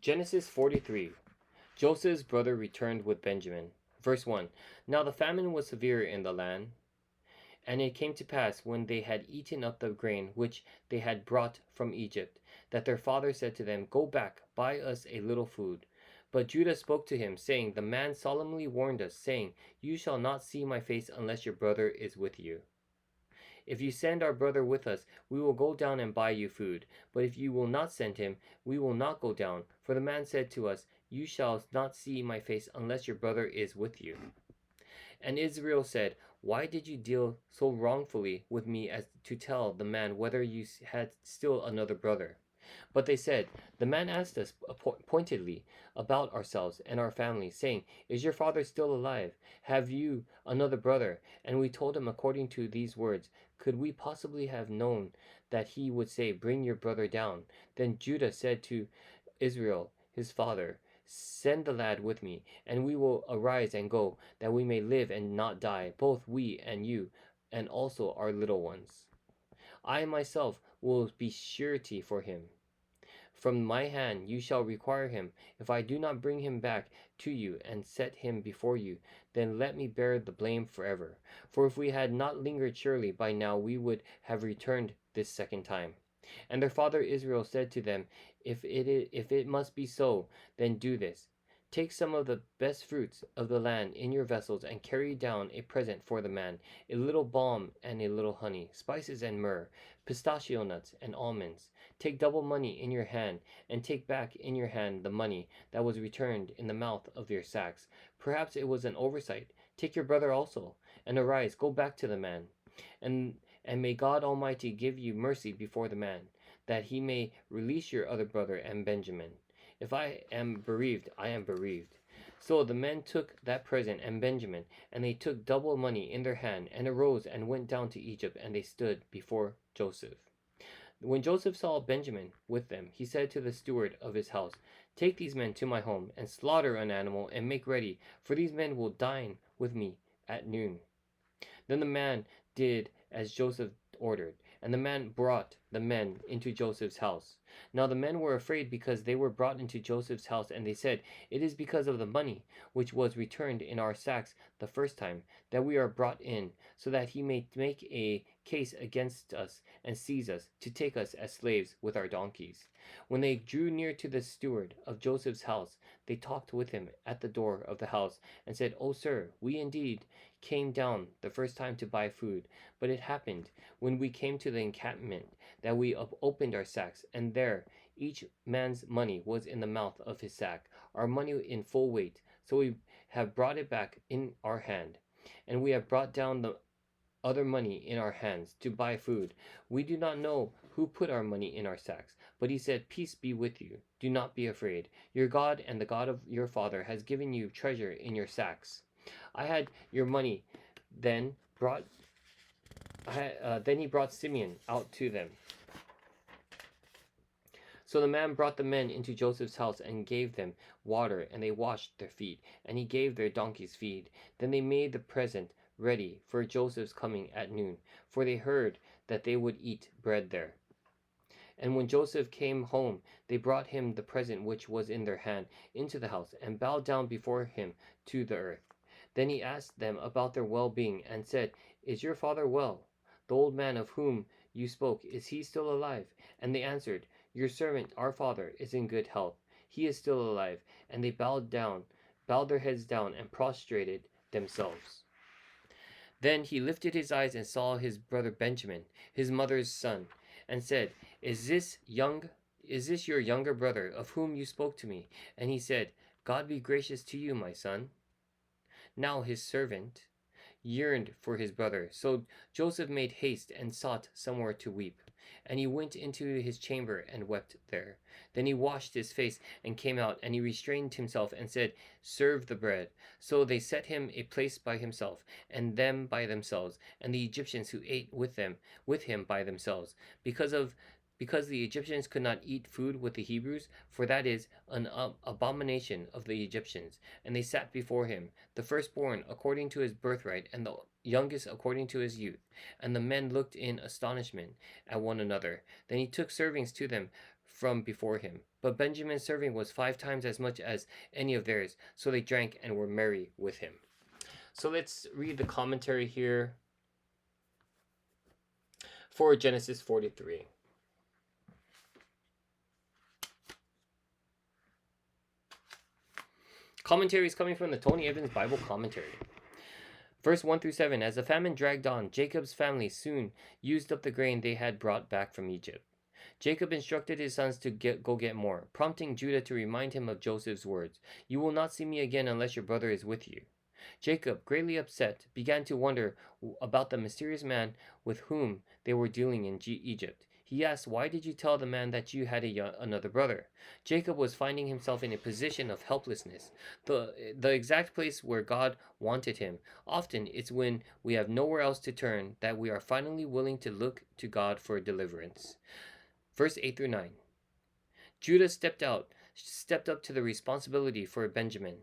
Genesis 43. Joseph's brother returned with Benjamin. Verse 1. Now the famine was severe in the land, and it came to pass, when they had eaten up the grain which they had brought from Egypt, that their father said to them, Go back, buy us a little food. But Judah spoke to him, saying, The man solemnly warned us, saying, You shall not see my face unless your brother is with you. If you send our brother with us, we will go down and buy you food. But if you will not send him, we will not go down. For the man said to us, You shall not see my face unless your brother is with you. And Israel said, Why did you deal so wrongfully with me as to tell the man whether you had still another brother? But they said, The man asked us pointedly about ourselves and our family, saying, Is your father still alive? Have you another brother? And we told him according to these words. Could we possibly have known that he would say, Bring your brother down? Then Judah said to Israel, his father, Send the lad with me, and we will arise and go, that we may live and not die, both we and you, and also our little ones. I myself will be surety for him. From my hand you shall require him. If I do not bring him back to you and set him before you, then let me bear the blame forever. For if we had not lingered, surely by now we would have returned this second time. And their father Israel said to them, If it must be so, then do this. Take some of the best fruits of the land in your vessels, and carry down a present for the man, a little balm and a little honey, spices and myrrh, pistachio nuts and almonds. Take double money in your hand, and take back in your hand the money that was returned in the mouth of your sacks. Perhaps it was an oversight. Take your brother also, and arise, go back to the man. And may God Almighty give you mercy before the man, that he may release your other brother and Benjamin. If I am bereaved, I am bereaved. So the men took that present and Benjamin, and they took double money in their hand, and arose and went down to Egypt, and they stood before Joseph. When Joseph saw Benjamin with them, he said to the steward of his house, Take these men to my home, and slaughter an animal, and make ready, for these men will dine with me at noon. Then the man did as Joseph ordered, and the man brought the men into Joseph's house. Now the men were afraid because they were brought into Joseph's house, and they said, It is because of the money which was returned in our sacks the first time that we are brought in, so that he may make a case against us and seize us, to take us as slaves with our donkeys. When they drew near to the steward of Joseph's house, they talked with him at the door of the house, and said, O sir, we indeed came down the first time to buy food, but it happened, when we came to the encampment, that we opened our sacks, and there each man's money was in the mouth of his sack, our money in full weight. So we have brought it back in our hand, and we have brought down the other money in our hands to buy food. We do not know who put our money in our sacks. But he said, Peace be with you. Do not be afraid. Your God and the God of your father has given you treasure in your sacks. I had your money. Then he brought Simeon out to them. So the man brought the men into Joseph's house and gave them water, and they washed their feet, and he gave their donkeys feed. Then they made the present ready for Joseph's coming at noon, for they heard that they would eat bread there. And when Joseph came home, they brought him the present which was in their hand into the house, and bowed down before him to the earth. Then he asked them about their well-being, and said, Is your father well? The old man of whom you spoke, is he still alive? And they answered, Your servant, our father, is in good health. He is still alive. And they bowed their heads down, and prostrated themselves. Then he lifted his eyes and saw his brother Benjamin, his mother's son, and said, Is this your younger brother, of whom you spoke to me? And he said, God be gracious to you, my son. Now his servant yearned for his brother. So Joseph made haste and sought somewhere to weep. And he went into his chamber and wept there. Then he washed his face and came out, and he restrained himself and said, Serve the bread. So they set him a place by himself, and them by themselves, and the Egyptians who ate with him by themselves, because the Egyptians could not eat food with the Hebrews, for that is an abomination of the Egyptians. And they sat before him, the firstborn according to his birthright, and the youngest according to his youth. And the men looked in astonishment at one another. Then he took servings to them from before him. But Benjamin's serving was 5 times as much as any of theirs, so they drank and were merry with him. So let's read the commentary here for Genesis 43. Commentary is coming from the Tony Evans Bible Commentary. Verse 1 through 7. As the famine dragged on, Jacob's family soon used up the grain they had brought back from Egypt. Jacob instructed his sons to go get more, prompting Judah to remind him of Joseph's words, "You will not see me again unless your brother is with you." Jacob, greatly upset, began to wonder about the mysterious man with whom they were dealing in Egypt. He asked, "Why did you tell the man that you had another brother?" Jacob was finding himself in a position of helplessness, the exact place where God wanted him. Often it's when we have nowhere else to turn that we are finally willing to look to God for deliverance. Verse 8 through 9. Judah stepped up to the responsibility for Benjamin.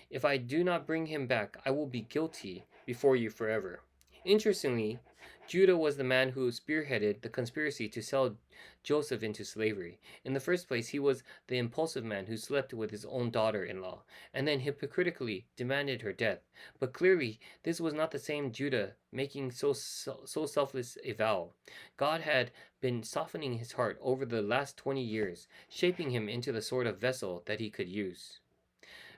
"If I do not bring him back, I will be guilty before you forever." Interestingly, Judah was the man who spearheaded the conspiracy to sell Joseph into slavery. In the first place, he was the impulsive man who slept with his own daughter-in-law, and then hypocritically demanded her death. But clearly, this was not the same Judah making so selfless a vow. God had been softening his heart over the last 20 years, shaping him into the sort of vessel that he could use.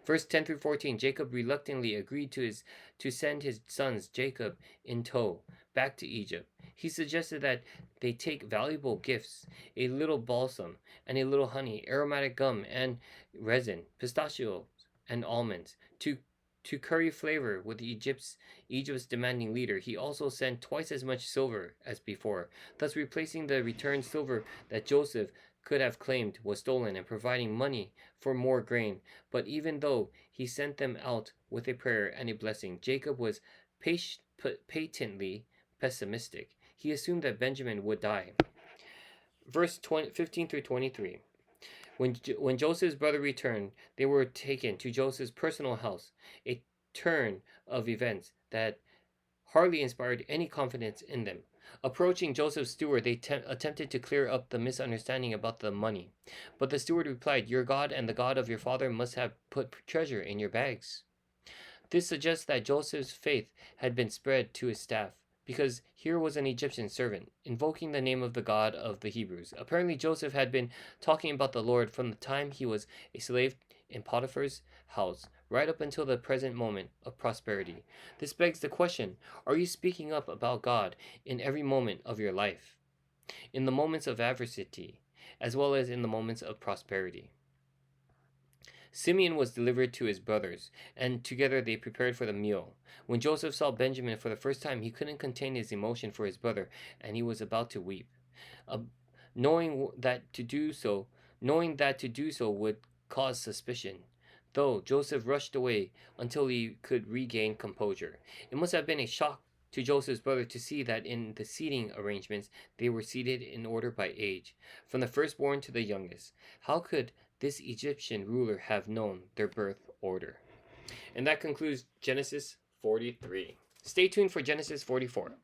Verse 10 through 14, Jacob reluctantly agreed to send his sons Jacob in tow back to Egypt. He suggested that they take valuable gifts, a little balsam and a little honey, aromatic gum and resin, pistachios and almonds, to curry flavor with Egypt's demanding leader. He also sent twice as much silver as before, thus replacing the returned silver that Joseph could have claimed was stolen and providing money for more grain. But even though he sent them out with a prayer and a blessing, Jacob was patently pessimistic. He assumed that Benjamin would die. Verse 15 through 23. When Joseph's brother returned, they were taken to Joseph's personal house, a turn of events that hardly inspired any confidence in them. Approaching Joseph's steward, they attempted to clear up the misunderstanding about the money. But the steward replied, "Your God and the God of your father must have put treasure in your bags." This suggests that Joseph's faith had been spread to his staff, because here was an Egyptian servant, invoking the name of the God of the Hebrews. Apparently Joseph had been talking about the Lord from the time he was a slave in Potiphar's house, right up until the present moment of prosperity. This begs the question, are you speaking up about God in every moment of your life? In the moments of adversity, as well as in the moments of prosperity? Simeon was delivered to his brothers, and together they prepared for the meal. When Joseph saw Benjamin for the first time, he couldn't contain his emotion for his brother, and he was about to weep. Knowing that to do so would cause suspicion, though Joseph rushed away until he could regain composure. It must have been a shock to Joseph's brother to see that in the seating arrangements they were seated in order by age, from the firstborn to the youngest. How could this Egyptian ruler have known their birth order? And that concludes Genesis 43. Stay tuned for Genesis 44.